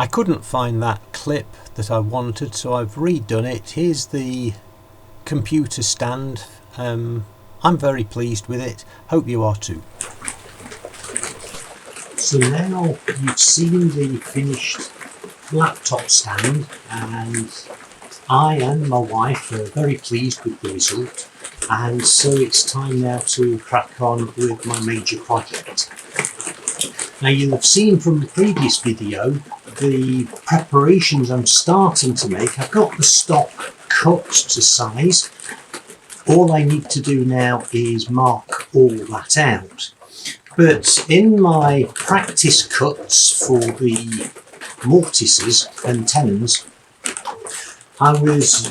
I couldn't find that clip that I wanted, so I've redone it. Here's the computer stand. I'm very pleased with it. Hope you are too. So now you've seen the finished laptop stand, and I and my wife are very pleased with the result, and so it's time now to crack on with my major project. Now, you'll have seen from the previous video the preparations I'm starting to make. I've got the stock cut to size. All I need to do now is mark all that out. But in my practice cuts for the mortises and tenons, I was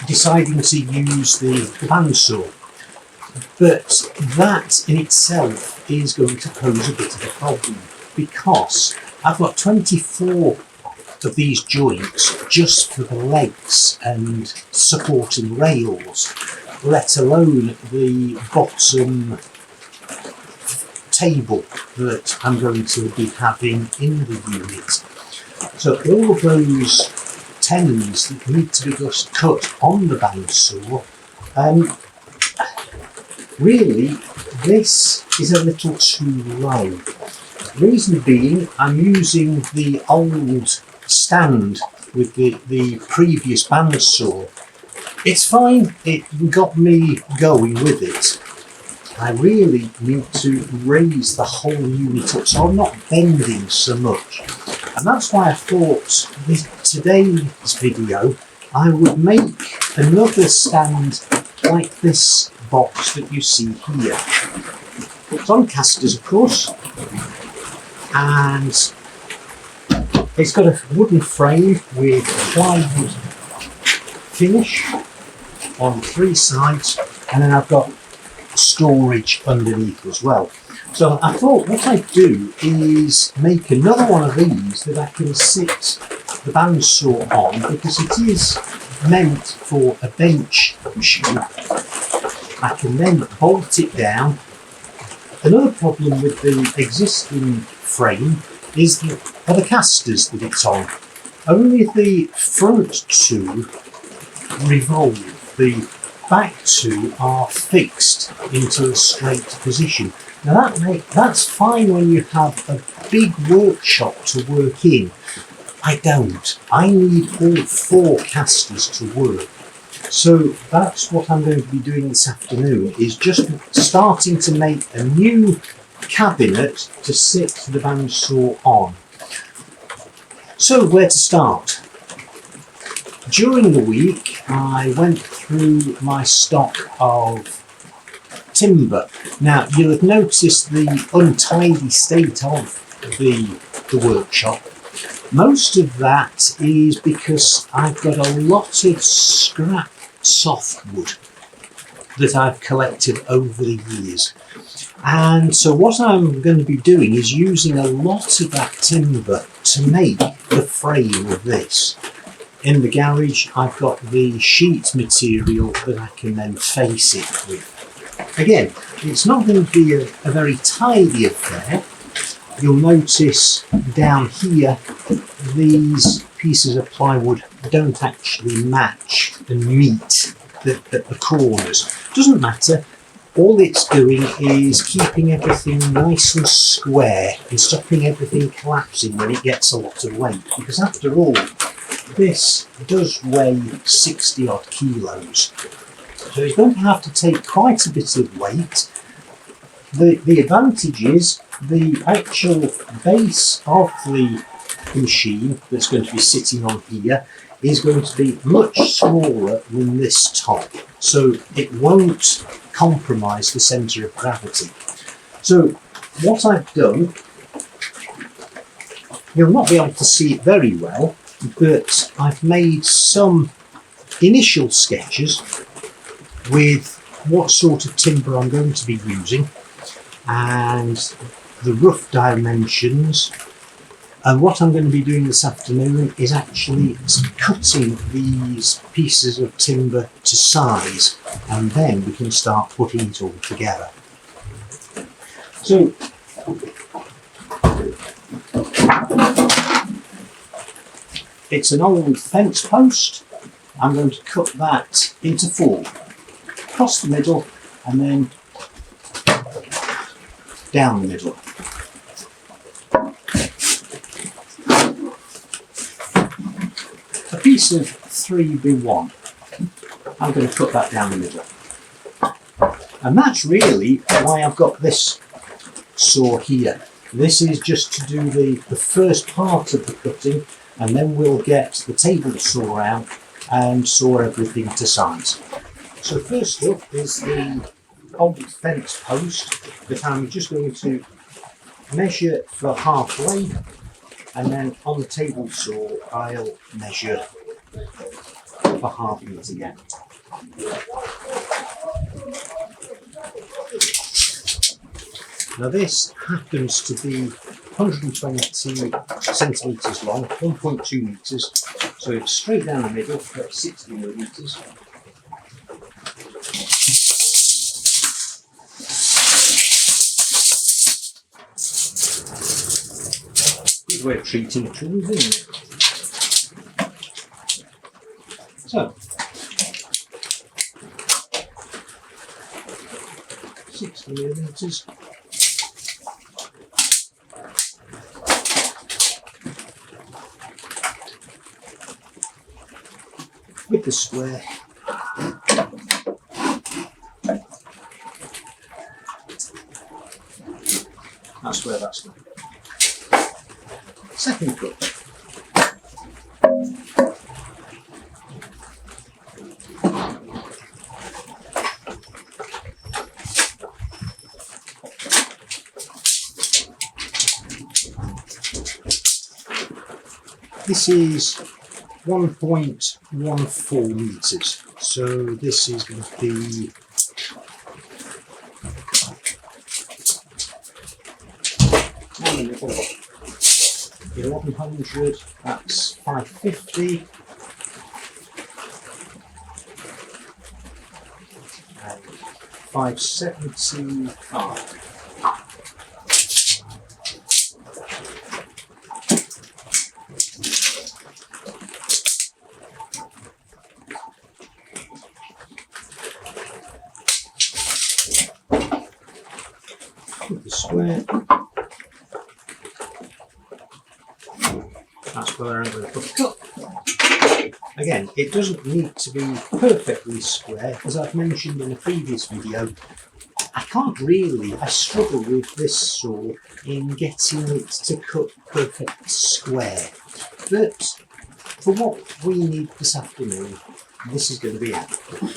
deciding to use the bandsaw. But that in itself is going to pose a bit of a problem, because I've got 24 of these joints just for the legs and supporting rails, let alone the bottom table that I'm going to be having in the unit. So all of those tenons that need to be just cut on the bandsaw, really this is a little too low. Reason being, I'm using the old stand with the previous bandsaw. It's fine, it got me going with it. I really need to raise the whole unit up so I'm not bending so much. And that's why I thought today's video I would make another stand like this box that you see here. It's on casters, of course, and it's got a wooden frame with plywood finish on 3 sides, and then I've got storage underneath as well. So I thought what I'd do is make another one of these that I can sit the bandsaw on, because it is meant for a bench machine. I can then bolt it down. Another problem with the existing frame is the casters that it's on. Only the front 2 revolve. The back 2 are fixed into a straight position. Now that's fine when you have a big workshop to work in. I don't. I need all 4 casters to work. So that's what I'm going to be doing this afternoon, is just starting to make a new cabinet to sit the bandsaw on. So where to start? During the week I went through my stock of timber. Now you'll have noticed the untidy state of the workshop. Most of that is because I've got a lot of scrap softwood that I've collected over the years. And so what I'm going to be doing is using a lot of that timber to make the frame of this. In the garage I've got the sheet material that I can then face it with. Again, it's not going to be a very tidy affair. You'll notice down here these pieces of plywood don't actually match and meet the corners. Doesn't matter. All it's doing is keeping everything nice and square and stopping everything collapsing when it gets a lot of weight. Because after all, this does weigh 60 odd kilos. So it's going to have to take quite a bit of weight. The advantage is the actual base of the machine that's going to be sitting on here is going to be much smaller than this top, so it won't compromise the centre of gravity. So what I've done, you'll not be able to see it very well, but I've made some initial sketches with what sort of timber I'm going to be using and the rough dimensions. And what I'm going to be doing this afternoon is actually cutting these pieces of timber to size, and then we can start putting it all together. So it's an old fence post. I'm going to cut that into 4, across the middle and then down the middle. A piece of 3x1. I'm going to cut that down the middle. And that's really why I've got this saw here. This is just to do the first part of the cutting, and then we'll get the table saw out and saw everything to size. So first up is the old fence post that I'm just going to measure for halfway, and then on the table saw I'll measure for half inch again. Now this happens to be 120 centimetres long, 1.2 metres, so it's straight down the middle, that's 60 millimetres. Good way of treating tools, isn't it? So, 60 millimetres. With the square. That's where that's going. Second cut. This is 1.14 metres, so this is going to be 1100, that's 550, and 575. The square. That's where I'm going to put the cut. Again, it doesn't need to be perfectly square, as I've mentioned in a previous video. I struggle with this saw in getting it to cut perfect square. But for what we need this afternoon, this is going to be adequate.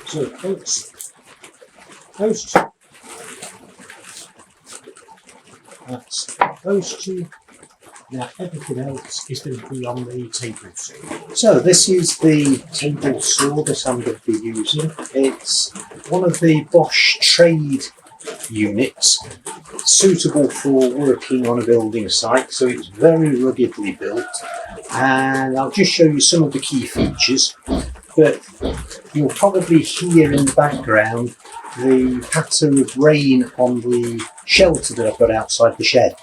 So those two, that's those two. Now everything else is going to be on the table saw. So this is the table saw that I'm going to be using. It's one of the Bosche trade units, suitable for working on a building site, so it's very ruggedly built, and I'll just show you some of the key features. But you'll probably hear in the background the patter of rain on the shelter that I've got outside the shed.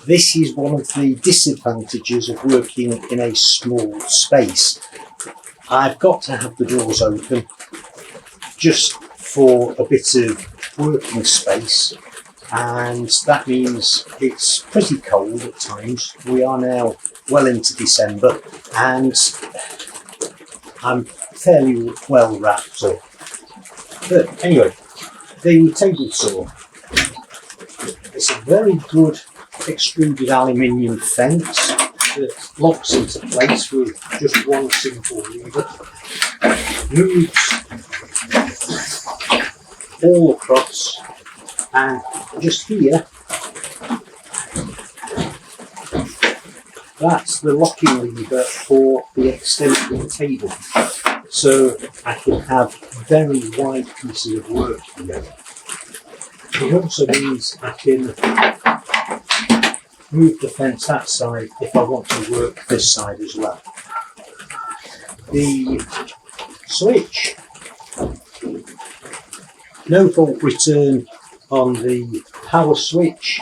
This is one of the disadvantages of working in a small space. I've got to have the doors open just for a bit of working space, and that means it's pretty cold at times. We are now well into December and I'm fairly well wrapped up. But anyway, the table saw. It's a very good extruded aluminium fence that locks into place with just one simple lever. Moves all across, and just here, that's the locking lever for the extension table. So I can have very wide pieces of work here. It also means I can move the fence that side if I want to work this side as well. The switch, no fault return on the power switch,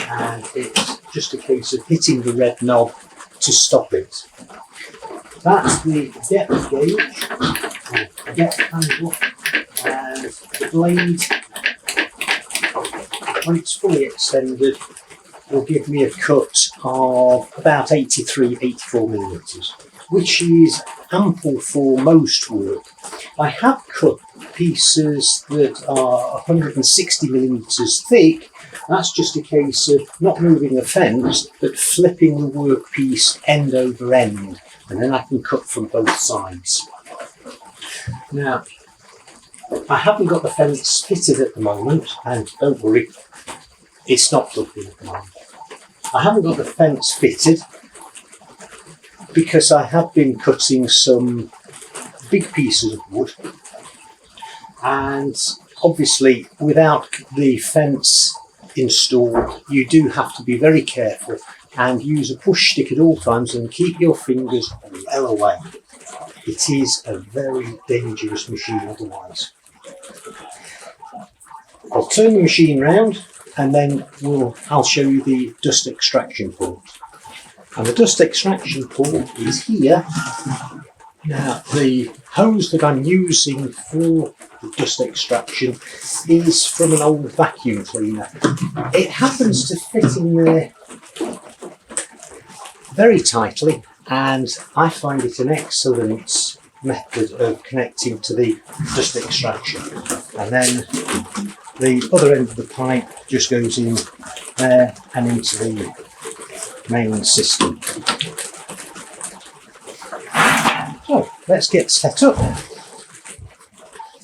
and it's just a case of hitting the red knob to stop it. That's the depth gauge, or depth handle, and the blade, when it's fully extended, will give me a cut of about 83-84 millimetres, which is ample for most work. I have cut pieces that are 160 millimetres thick. That's just a case of not moving the fence, but flipping the workpiece end over end, and then I can cut from both sides. Now, I haven't got the fence fitted at the moment, and don't worry, it's not plugged in at the moment. I haven't got the fence fitted because I have been cutting some big pieces of wood, and obviously without the fence installed you do have to be very careful and use a push stick at all times and keep your fingers well away. It is a very dangerous machine otherwise. I'll turn the machine round and then I'll show you the dust extraction port. And the dust extraction port is here. Now, the hose that I'm using for the dust extraction is from an old vacuum cleaner. It happens to fit in there very tightly, and I find it an excellent method of connecting to the dust extraction. And then the other end of the pipe just goes in there and into the main system. So let's get set up.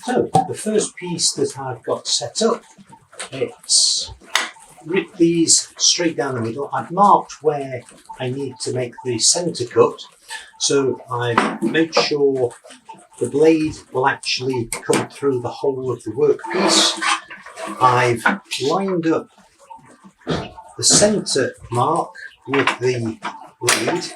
So the first piece that I've got set up, it's ripped these straight down the middle. I've marked where I need to make the centre cut, so I've made sure the blade will actually come through the whole of the workpiece. I've lined up the centre mark with the blade.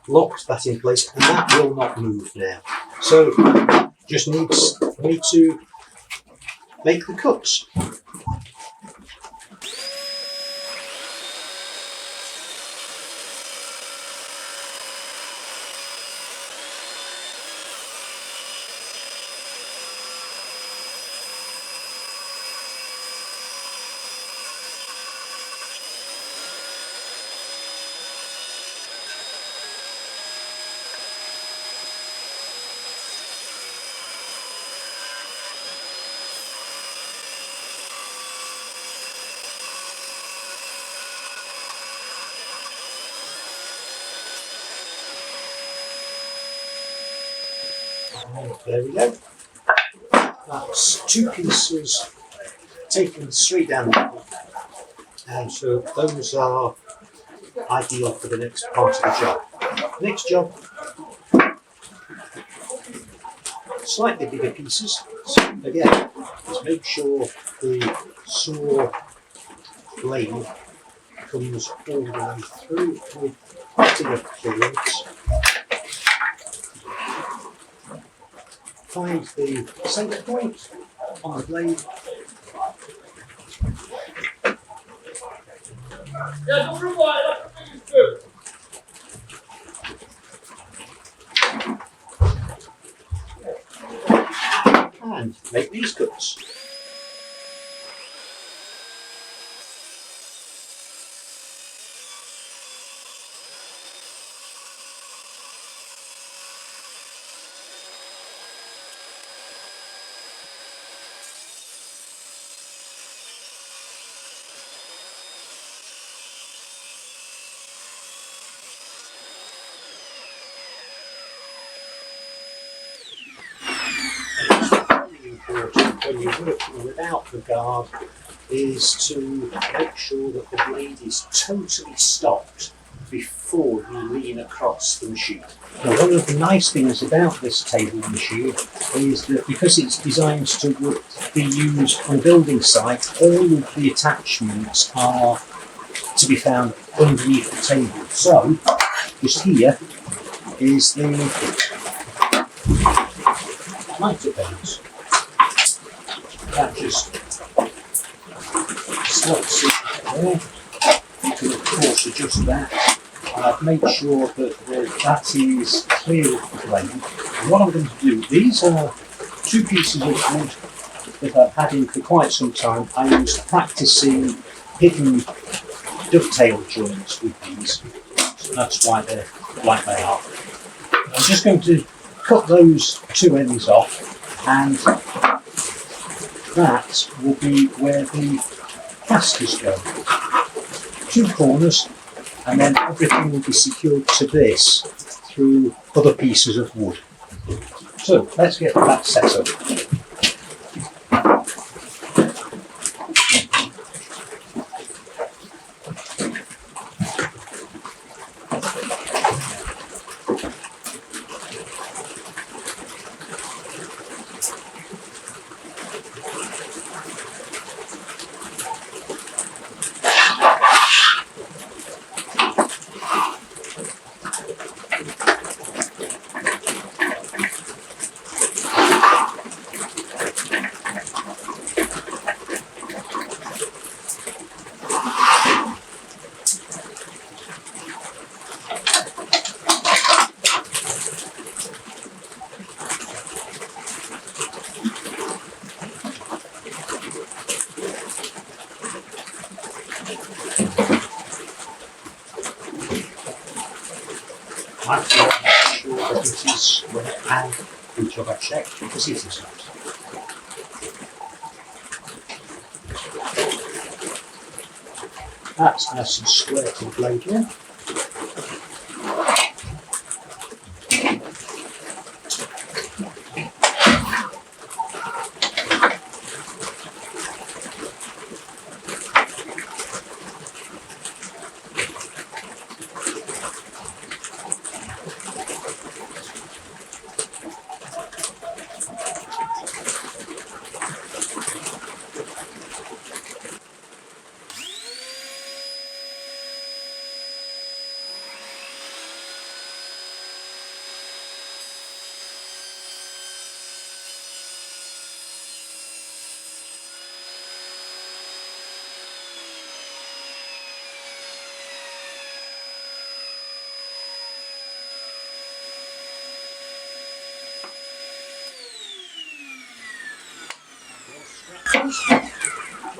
Locked that in place, and that will not move now. So just needs me to make the cuts. There we go. That's two pieces taken straight down the middle, and so those are ideal for the next part of the job. Next job, slightly bigger pieces. So again, just make sure the saw blade comes all the way through with quite enough clearance. Find the centre point on the blade, And make these cuts. Important when you're working without the guard is to make sure that the blade is totally stopped before you lean across the machine. Now, one of the nice things about this table machine is that because it's designed to be used on a building site, all of the attachments are to be found underneath the table. So, just here is the miter bends. That just slots it there. You can of course adjust that. And I've made sure that that is clear of the blade. And what I'm going to do, these are two pieces of wood that I've had in for quite some time. I was practicing hidden dovetail joints with these. So that's why they're like they are. I'm just going to cut those two ends off, and that will be where the casters go. Two corners, and then everything will be secured to this through other pieces of wood. So let's get that set up. I'm sure that it is and which I've checked because it is not. That's nice and square to the blade here.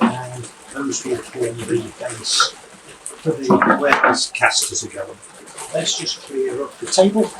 And those will form the base for where these casters are going. Let's just clear up the table.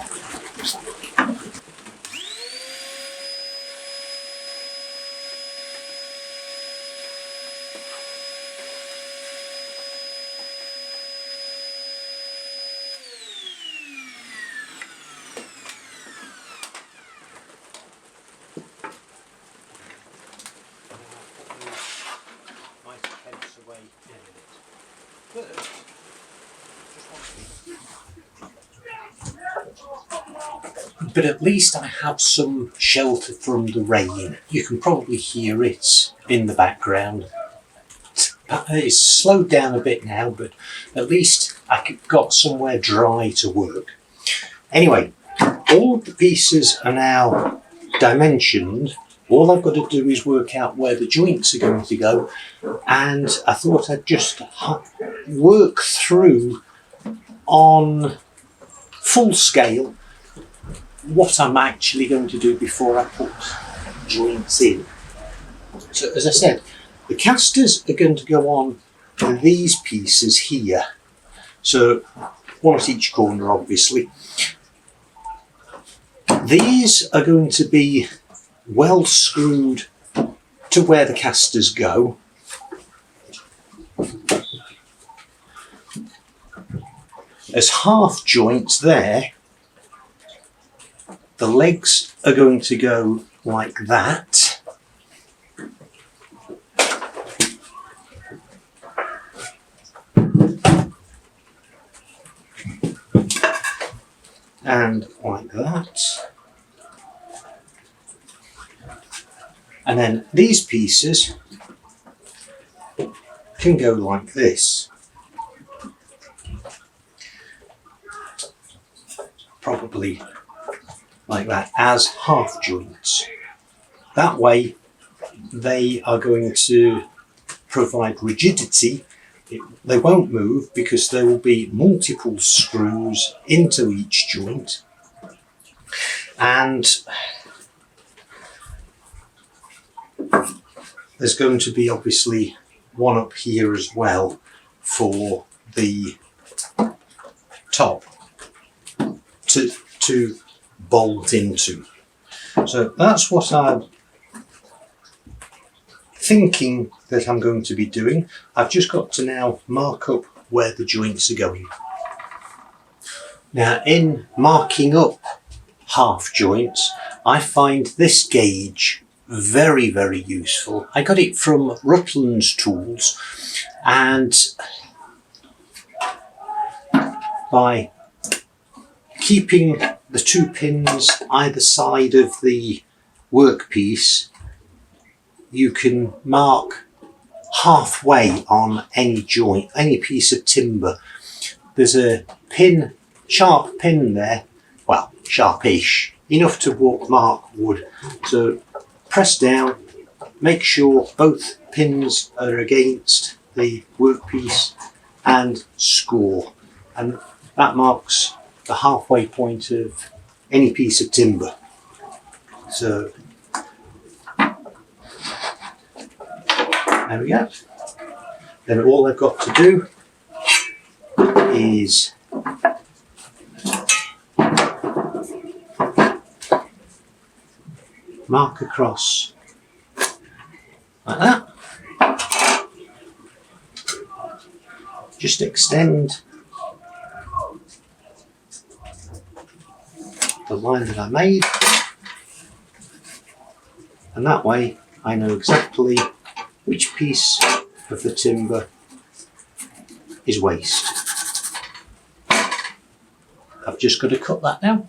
But at least I have some shelter from the rain. You can probably hear it in the background. It's slowed down a bit now, but at least I got somewhere dry to work. Anyway, all of the pieces are now dimensioned. All I've got to do is work out where the joints are going to go, and I thought I'd just work through on full scale what I'm actually going to do before I put joints in. So as I said, the casters are going to go on these pieces here. So one at each corner, obviously. These are going to be well screwed to where the casters go. As half joints there, the legs are going to go like that. And like that. And then these pieces can go like this. Probably like that as half joints. That way they are going to provide rigidity. They won't move because there will be multiple screws into each joint, and there's going to be obviously one up here as well for the top to bolt into. So that's what I'm thinking that I'm going to be doing. I've just got to now mark up where the joints are going. Now, in marking up half joints, I find this gauge very, very useful. I got it from Rutland's tools, and by keeping the two pins either side of the workpiece, you can mark halfway on any joint, any piece of timber. There's a pin, sharp pin there, well, sharpish, enough to mark wood. So press down, make sure both pins are against the workpiece and score. And that marks the halfway point of any piece of timber. So there we go. Then all I've got to do is mark across like that. Just extend the line that I made, and that way I know exactly which piece of the timber is waste. I've just got to cut that now.